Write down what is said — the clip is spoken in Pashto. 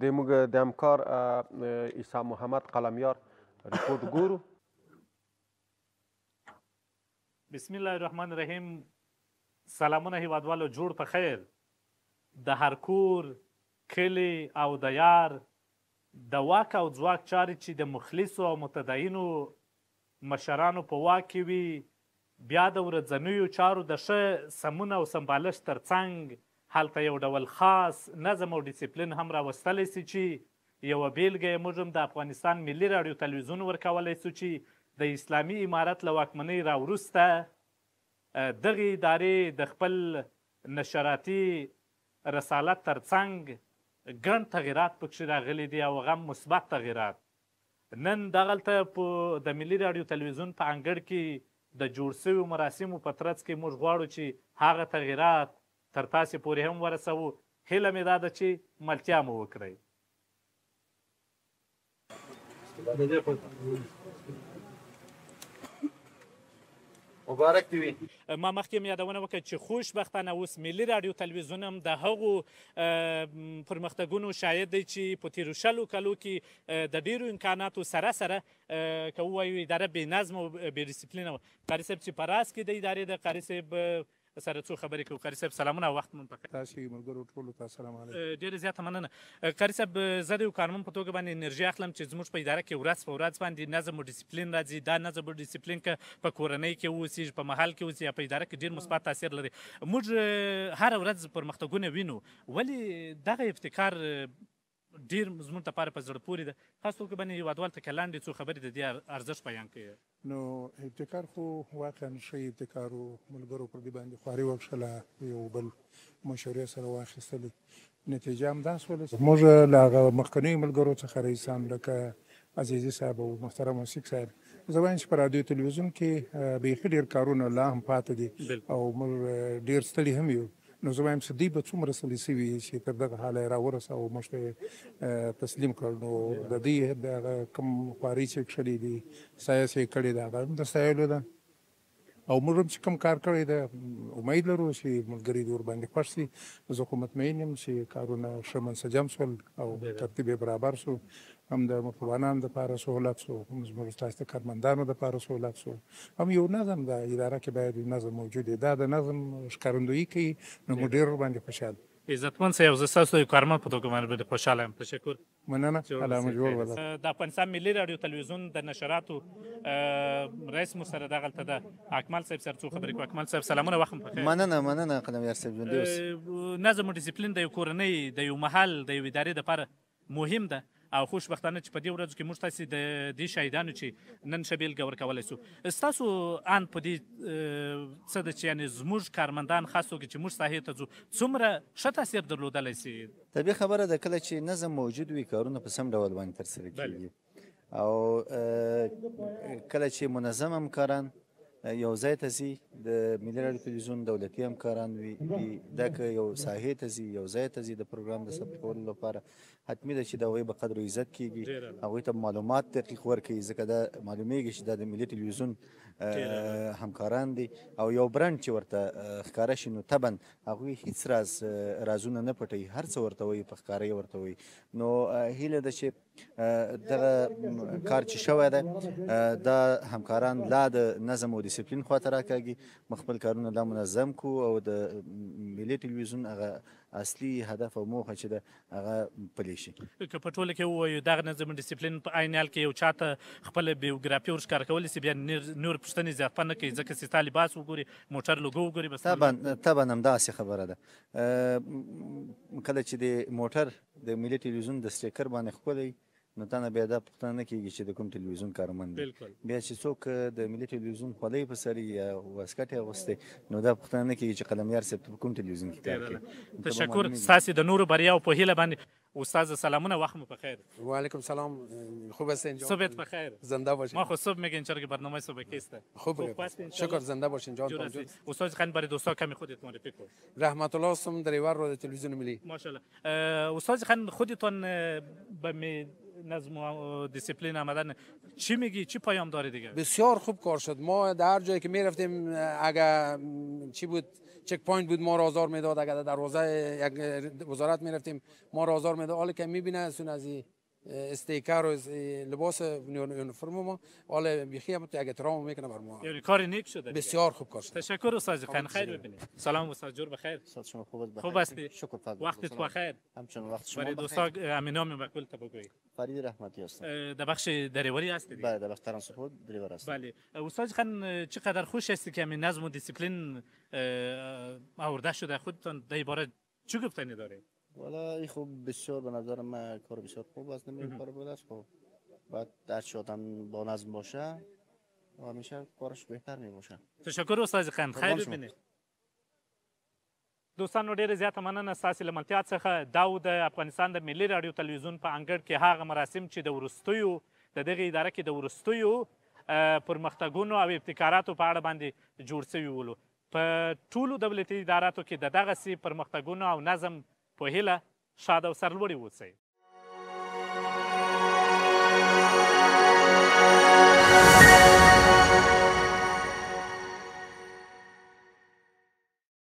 د موږ د همکار عیسی محمد قلمیار ریپورت ګورو. بسم الله الرحمن الرحیم. سلامونه هیوادوالو، جوړ په خیر. د هر کور، کلي او د یار د واک او ځواک چارې چې د مخلصو او متدینو مشرانو په واک کې وي، بیا د ورځنیو چارو د ښه سمون او سمبالښت ترڅنګ هلته یو ډول خاص نظم او ډیسپلین هم راوستلی سي چې یوه بیلګه یې موږ هم د افغانستان ملي راډیو تلویزیون ورکولی سو چې د اسلامي امارت له واکمنۍ راوروسته دغې ادارې د خپل نشراتي رسالت ترڅنګ ګڼ تغیرات پکښې راغلي دي او هغه مثبت تغیرات. نن دغلته په د ملي راډیو تلویزیون په انګړ کې د جوړ سویو مراسمو په ترڅ کې موږ غواړو چې هغه تغیرات تر تاسې پورې هم ورسوو. هیله مې دا ده چې ملتیا مو وکړئ. مبارک دې وي. ما مخکې هم یادونه وکړه چې خوشبختانه اوس ملي راډیو تلویزیون هم د هغو پرمختګونو شاهد دی چې په تېرو 100 کالو کې د ډېرو امکاناتو سره سره که ووایو اداره بې نظمه او بې ډسپلینه وه. قاري صاحب چې په راس کې د ادارې د قاري صاحب سره څو خبرې کوو. قاري صاحب سلامونه او وخت مو په خیر. تاسې ملګرو ټولو ته السلام علیکم. ډېره زیاته مننه. قاري صاحب، زه د یو کارمند په توګه باندې انرژي اخلم چې زموږ په اداره کې ورځ په ورځ باندې نظم او ډسپلین راځي. دا نظم او ډسپلین که په کورنۍ کې اوسي، په محل کې اوسي یا په اداره کې ډېر مثبت تاثیر لري. موږ هره ورځ پرمختګونه وینو، ولې دغه ابتکار ډېر زموږ لپاره په زړه پورې ده؟ خاص توګه باندې هېوادوالو ته که لنډې څو خبرې د دې ارزښت بیان کړي. نو ابتکار خو واقعا ښه ابتکار و. ملګرو پر دې باندې خواري وکښله، یو بل مشورې سره واخیستلې، نتیجه همدا سوله. موږ له هغه مخکنیو ملګرو څخه رئیسان لکه عزیزي صاحب او محترم وسیق صاحب، زه وایم چې په رادیو تلویزیون کې بیخي ډېر کارونه لا هم پاتې دي او موږ ډېر ستړي هم یو. نو زه وایم چې دوی به څومره ستړي سوي چې تر دغه حاله یې راورسوه او موږ ته تسلیم کړل. نو د دوی دغه کوم خواري چې کښلې دي، سایه چې یې کړې ده، هغه هم د ستایلو ده. او موږ هم چې کوم کار کړی ده، امید لرو چې ملګري دې ورباندې خوښ سي. زه خو مطمئن یم چې کارونه ښه منسجم سول او ترتیب یې برابر سو. هم د مطلوبانانو دپاره سهولت سو، هم زموږ ستاسو د کارمندانو دپاره سهولت سو. هم یو نظم د اداره کې باید نظم موجود وي. دا د نظم ښکارندویي کوي. نو موږ ډېر ورباندې خوشحال. عزتمن صاحب، زه ستاسو د کارمند په توګه باندې خوشحاله یم. تشکر. مننه. الله مو جوړ ولري. د افغانستان ملي راډیو تلویزیون د نشراتو رئیس مو سره دغلته ده. اکمل صاحب سره څو خبرې کوو. اکمل صاحب سلامونه، وخت مو په خیر. مننه قلمیار صاحب، ژوندی اوسئ. نظم او ډسپلین د یو کورنۍ، د یو محل، د یو ادارې دپاره مهم ده او خوشبختانه چې په دې ورځو کې موږ تاسې د دې شاهدانو چې نن ښه بېلګه ورکولی سو. ستاسو ان په دې څه ده چې یعنې زموږ کارمندان خاص توګه چې موږ ساحې ته ځو څومره ښه تاثیر درلودلی سي؟ طبیعي خبره ده، کله چې نظم موجود وي کارونه په سم ډول باندې ترسره کېږي او کله چې منظم همکاران یو ځای ته ځي، د ملي راډیو تلویزیون دولتي همکاران وي، دا که یو ساحې ته ځي، یو ځای ته ځي د پروګرام د ثبت کولو لپاره، حتمي ده چې د هغوی به قدر و عزت کېږي، هغوی ته معلومات دقیق ورکوي، ځکه دا معلومیږي چې دا د ملي تلویزیون همکاران دي او یو برند چې ورته ښکاره شي، نو طبعا هغوی هیڅ رازونه نه پټوي، هر څه ورته وایي، په ښکاره یې ورته وایي. نو هیله ده چې دغه کار چې شوی دی، دا همکاران لا د نظم او ډسپلین خواته راکاږي، موږ خپل کارونه لا منظم کړو او د ملي تلویزیون هغه اصلي هدف او موخه چې ده هغه پلی شي. که په ټوله کې ووایو دغه نظم ډسپلین په عین حال کې یو چاته خپله بیوګرافي ورښکاره کولی سي، بیا نور پوښتنې زیاتفه نه کوي، ځکه چې ستا لباس وګوري، موټر لوګو وګوري، بس طبعا همداسې خبره ده. کله چې د موټر د ملي تلویزیون د سټیکر باندې ښکلی، نو تا نه بیا دا پوښتنه نه کېږي چې د کوم تلویزیون کارمند دی. بیا چې څوک د ملي تلویزیون خولۍ په سر یا واسکټ یې اغوستی، نو دا پوښتنه نه کېږي چې قلمیار صاحب ته په کوم تلویزیون کې کار کوي. تشکر. ستاسې د نورو بریاو په هیله باندې استاد سلامونه، وقت مو بخیر. و علیکم سلام. خوب هستین؟ صبحت بخیر. زنده باشین. ما خود صبح میگین چرا که برنامه صبح کیسته. خوب شکر، زنده باشین جان. استاد خان برای دوستا کمی خودت معرفی کن. رحمت الله هستم، دریور رادیو تلویزیون ملی. ماشاءالله. استاد خان خودتون به نظم و دیسیپلین آمدن چی میگی؟ چی پیام داره دیگه؟ بسیار خوب کار شد. ما در هر جایی که میرفتیم، اگر چی بود چک پوینت بود ما را آزار میداد، اگر در دروازه یک وزارت میرفتیم ما را آزار میداد. حالا که میبینه از این استیکر و لباس یونیفرم ما، حالا بیخی هم تو یک احترام میکنه بر ما. یعنی کار نیک شده دیگه. بسیار خوب کار شده. تشکر استاد خان، خیر ببینید. سلام استاد جور بخیر. استاد شما خوب خوب هستی؟ شکر فضل. وقتت بخیر. همچنین وقت شما برای بخیر. دوستا امینام بکل تبگوی. فرید رحمتی هستم. در بخش دریوری هستی دیگه. بله در بخش ترانسپورت دریور هستم. بله استاد خان، چقدر خوش هستی که همین نظم و دیسیپلین آورده شده خودتان در باره چی گفتنی داره؟ والا این خوب بسیار به نظر من کار بسیار خوب است. نمیدونم کار بود است. خب بعد در چی آدم با نظم باشه و همیشه کارش بهتر می باشه. تشکر استاد خان، خیر ببینید. دوستانو ډېر زیاته مننه ستاسې له ملتیا څخه. دا و د افغانستان د ملي راډیو تلویزیون په انګړ کې هغه مراسم چې د وروستیو د دغې اداره کې د وروستیو پرمختګونو او ابتکاراتو په اړه باندې جوړ سوي ولو. په ټولو دولتي اداراتو کې د دغسې پرمختګونو او نظم په هیله شاد او سرلوړي اوسئ.